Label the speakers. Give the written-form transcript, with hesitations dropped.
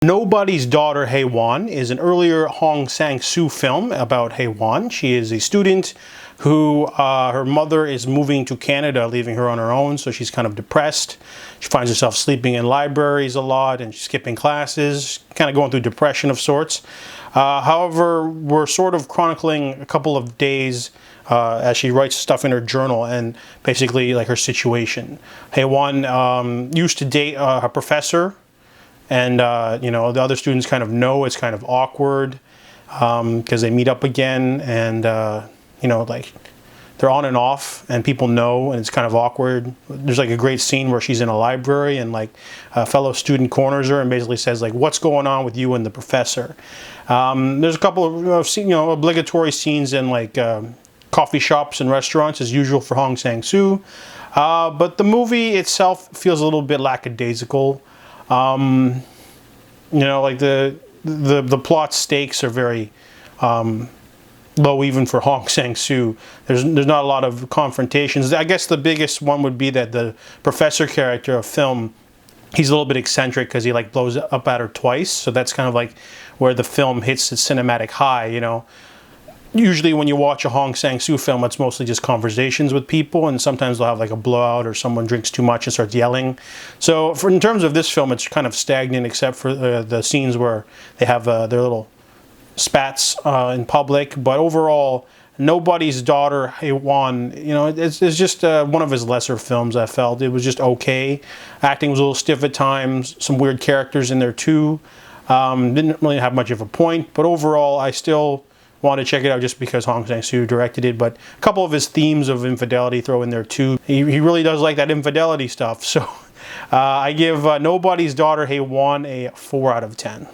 Speaker 1: Nobody's Daughter Haewon is an earlier Hong Sang-soo film about Haewon. She is a student who, her mother is moving to Canada, leaving her on her own, so she's kind of depressed. She finds herself sleeping in libraries a lot and skipping classes, kind of going through depression of sorts. However, we're sort of chronicling a couple of days as she writes stuff in her journal and basically like her situation. Haewon used to date her professor, and you know, the other students kind of know it's kind of awkward because they meet up again, and you know, like they're on and off, and people know, and it's kind of awkward. There's like a great scene where she's in a library, and like a fellow student corners her and basically says like, "What's going on with you and the professor?" There's a couple of obligatory scenes in like coffee shops and restaurants as usual for Hong Sang-soo, but the movie itself feels a little bit lackadaisical. You know, like the plot stakes are very low even for Hong Sang-soo. There's not a lot of confrontations. I guess the biggest one would be that the professor character of film, he's a little bit eccentric because he like blows up at her twice. So that's kind of like where the film hits its cinematic high, you know. Usually when you watch a Hong Sang-soo film, it's mostly just conversations with people, and sometimes they'll have like a blowout or someone drinks too much and starts yelling. So in terms of this film, it's kind of stagnant except for the scenes where they have their little spats in public. But overall, Nobody's Daughter Haewon, you know, it's just one of his lesser films. I felt it was just okay. Acting was a little stiff at times, some weird characters in there too. Didn't really have much of a point, but overall I still want to check it out just because Hong Sang-soo directed it, but a couple of his themes of infidelity throw in there too. He really does like that infidelity stuff. So I give Nobody's Daughter Haewon a 4 out of 10.